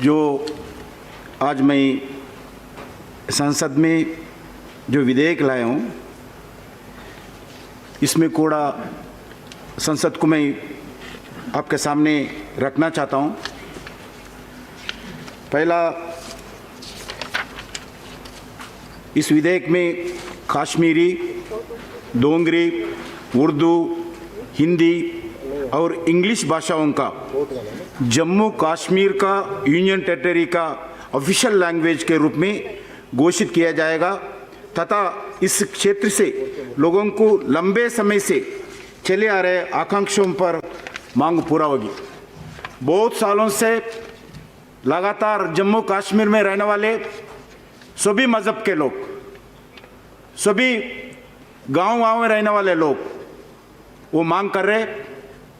जो आज मैं संसद में जो विधेयक लाया हूँ, इसमें कोड़ा संसद को मैं आपके सामने रखना चाहता हूँ। पहला, इस विधेयक में कश्मीरी, डोंगरी, उर्दू, हिंदी और इंग्लिश भाषाओं का जम्मू कश्मीर का यूनियन टेरिटरी का ऑफिशियल लैंग्वेज के रूप में घोषित किया जाएगा तथा इस क्षेत्र से लोगों को लंबे समय से चले आ रहे आकांक्षाओं पर मांग पूरा होगी। बहुत सालों से लगातार जम्मू कश्मीर में रहने वाले सभी मज़हब के लोग, सभी गांव में रहने वाले लोग वो मांग कर रहे,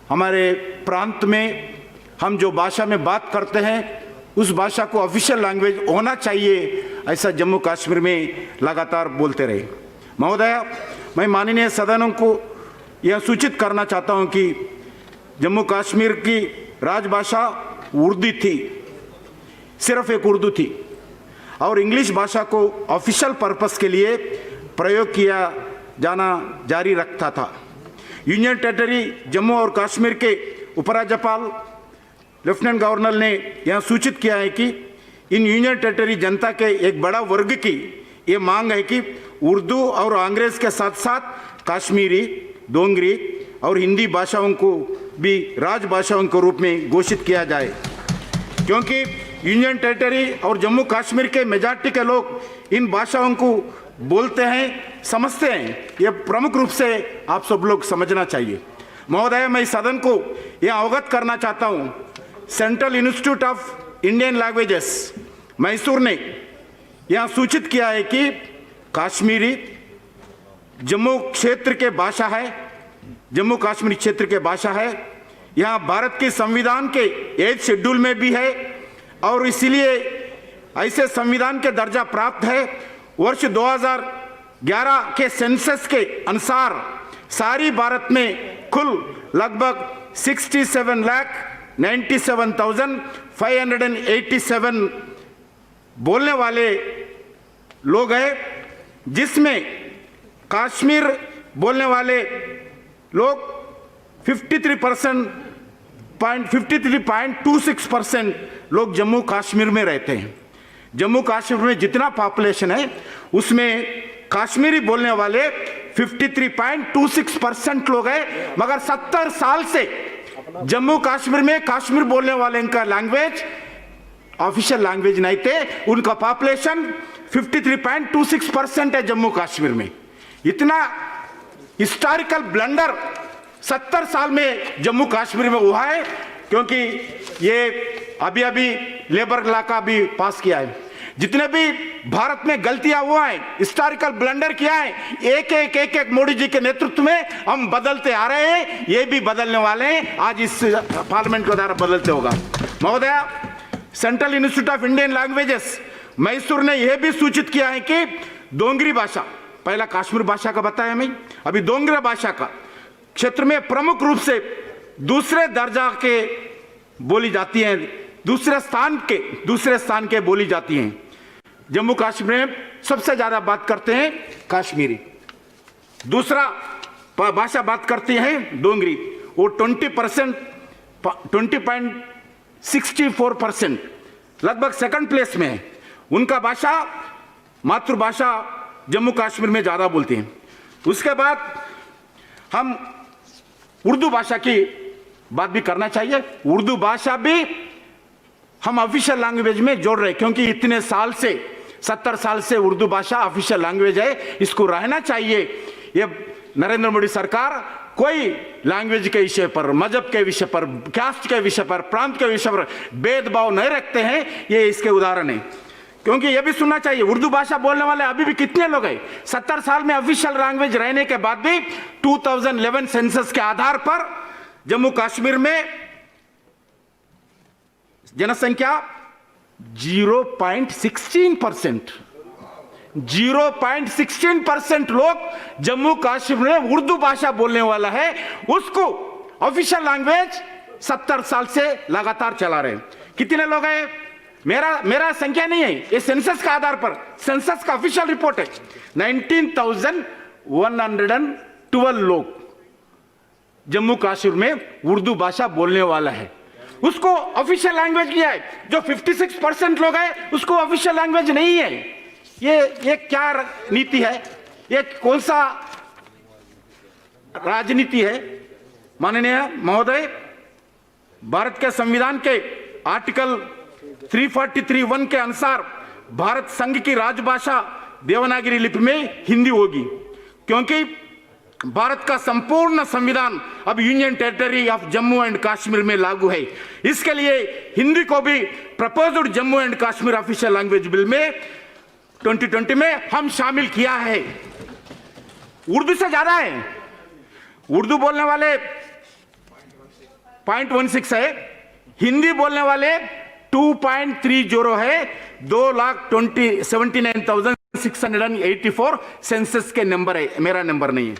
हमारे प्रांत में हम जो भाषा में बात करते हैं उस भाषा को ऑफिशियल लैंग्वेज होना चाहिए, ऐसा जम्मू कश्मीर में लगातार बोलते रहे। महोदय, मैं माननीय सदनों को यह सूचित करना चाहता हूं कि जम्मू कश्मीर की राजभाषा उर्दू थी, सिर्फ एक उर्दू थी, और इंग्लिश भाषा को ऑफिशियल पर्पस के लिए प्रयोग किया जाना जारी रखता था। यूनियन टेरिटरी जम्मू और कश्मीर के उपराज्यपाल लेफ्टिनेंट गवर्नर ने यह सूचित किया है कि इन यूनियन टेरिटरी जनता के एक बड़ा वर्ग की ये मांग है कि उर्दू और अंग्रेज़ के साथ साथ कश्मीरी, डोंगरी और हिंदी भाषाओं को भी राजभाषाओं के रूप में घोषित किया जाए, क्योंकि यूनियन टेरिटरी और जम्मू कश्मीर के मेजॉरिटी के लोग इन भाषाओं को बोलते हैं, समझते हैं। यह प्रमुख रूप से आप सब लोग समझना चाहिए। महोदय, मैं सदन को यह अवगत करना चाहता हूँ, central institute of Indian languages Mysore ने यह सूचित किया है कि कश्मीरी जम्मू क्षेत्र के भाषा है, जम्मू कश्मीर क्षेत्र के भाषा है। यह भारत के संविधान के 8 शेड्यूल में भी है और इसीलिए ऐसे संविधान के दर्जा प्राप्त है। वर्ष 2011 के सेंसस के अनुसार सारी भारत में कुल लगभग 67,97,587 बोलने वाले लोग हैं, जिसमें कश्मीर बोलने वाले लोग 53.26% लोग जम्मू कश्मीर में रहते हैं। जम्मू कश्मीर में जितना पॉपुलेशन है उसमें कश्मीरी बोलने वाले 53.26% लोग हैं, मगर 70 साल से जम्मू कश्मीर में कश्मीर बोलने वाले का लैंग्वेज ऑफिशियल लैंग्वेज नहीं थे। उनका पॉपुलेशन 53.26% है जम्मू कश्मीर में। इतना हिस्टोरिकल ब्लंडर 70 साल में जम्मू कश्मीर में हुआ है, क्योंकि ये अभी लेबर लॉ का भी पास किया है। जितने भी भारत में गलतियां हुआ है, हिस्टोरिकल ब्लंडर किया है, एक मोदी जी के नेतृत्व में हम बदलते आ रहे हैं, ये भी बदलने वाले हैं। आज इस पार्लियामेंट के द्वारा बदलते होगा। महोदय, central institute of Indian languages Mysore ने यह भी सूचित किया है कि डोंगरी भाषा, पहला कश्मीर भाषा का बताया मैं, अभी डोंगरी भाषा का क्षेत्र में प्रमुख रूप से दूसरे दर्जा के बोली जाती हैं, दूसरे स्थान के बोली जाती हैं। जम्मू कश्मीर में सबसे ज्यादा बात करते हैं कश्मीरी, दूसरा भाषा बात करती है डोंगरी, वो 20.64% लगभग सेकंड प्लेस में है। उनका भाषा मातृभाषा जम्मू कश्मीर में ज्यादा बोलते हैं। उसके बाद हम उर्दू भाषा की बात भी करना चाहिए। उर्दू भाषा भी हम ऑफिशियल लैंग्वेज में जोड़ रहे, क्योंकि इतने साल से 70 साल से उर्दू भाषा ऑफिशियल लैंग्वेज है, इसको रहना चाहिए। ये नरेंद्र मोदी सरकार कोई लैंग्वेज के विषय पर, मजहब के विषय पर, कास्ट के विषय पर, प्रांत के विषय पर भेदभाव नहीं रखते हैं, ये इसके उदाहरण है। क्योंकि ये भी सुनना चाहिए, उर्दू भाषा बोलने वाले अभी भी कितने लोग हैं। 70 साल में ऑफिशियल लैंग्वेज रहने के बाद भी 2011 सेंसस के आधार पर जम्मू कश्मीर में जनसंख्या 0.16% लोग जम्मू कश्मीर में उर्दू भाषा बोलने वाला है, उसको ऑफिशियल लैंग्वेज 70 साल से लगातार चला रहे हैं। कितने लोग हैं? मेरा संख्या नहीं है, ये सेंसस का आधार पर, सेंसस का ऑफिशियल रिपोर्ट है। 19,112 लोग जम्मू कश्मीर में उर्दू भाषा बोलने वाला है, उसको ऑफिशियल लैंग्वेज किया है। जो 56% लोग हैं उसको ऑफिशियल लैंग्वेज नहीं है। ये क्या नीति है? ये कौन सा राजनीति है? माननीय महोदय, भारत के संविधान के आर्टिकल 343(1) के अनुसार भारत संघ की राजभाषा देवनागरी लिपि में हिंदी होगी, क्योंकि भारत का संपूर्ण संविधान अब union territory of Jammu and Kashmir में लागू है। इसके लिए हिंदी को भी proposed Jammu and Kashmir official language bill में 2020 में हम शामिल किया है। उर्दू से ज्यादा है, उर्दू बोलने वाले 0.16 है, हिंदी बोलने वाले 2.30 है। 2,79,684 सेंसस के नंबर है, मेरा नंबर नहीं है।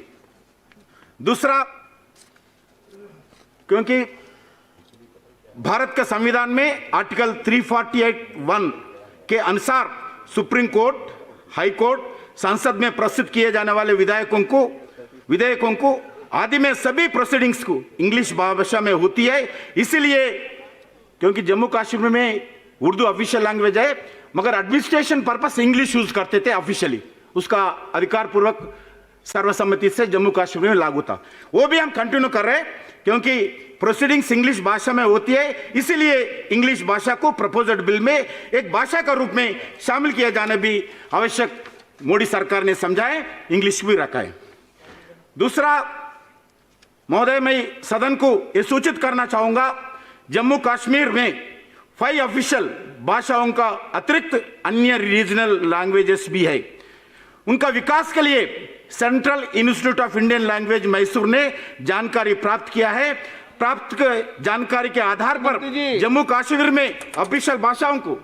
दूसरा, क्योंकि भारत के संविधान में आर्टिकल 348(1) के अनुसार सुप्रीम कोर्ट, हाई कोर्ट, संसद में प्रस्तुत किए जाने वाले विधेयकों को आदि में सभी प्रोसीडिंग्स को इंग्लिश भाषा में होती है। इसलिए क्योंकि जम्मू कश्मीर में उर्दू ऑफिशियल लैंग्वेज है, मगर एडमिनिस्ट्रेशन पर्पस इंग्लिश यूज करते थे ऑफिशियली, उसका अधिकार पूर्वक सर्वसम्मति से जम्मू कश्मीर में लागू था। वो भी हम कंटिन्यू कर रहे हैं, क्योंकि प्रोसीडिंग्स इंग्लिश भाषा में होती है, इसीलिए इंग्लिश भाषा को प्रपोज्ड बिल में एक भाषा का रूप में शामिल किया जाना भी आवश्यक मोदी सरकार ने समझा है, इंग्लिश भी रखा है। दूसरा महोदय, मैं सदन को यह सूचित करना चाहूंगा, जम्मू कश्मीर में 5 ऑफिशियल भाषाओं का अतिरिक्त अन्य रीजनल लैंग्वेजेस भी है। उनका विकास के लिए central institute of Indian language Mysore ने जानकारी प्राप्त किया है। प्राप्त जानकारी के आधार पर जम्मू कश्मीर में ऑफिशियल भाषाओं को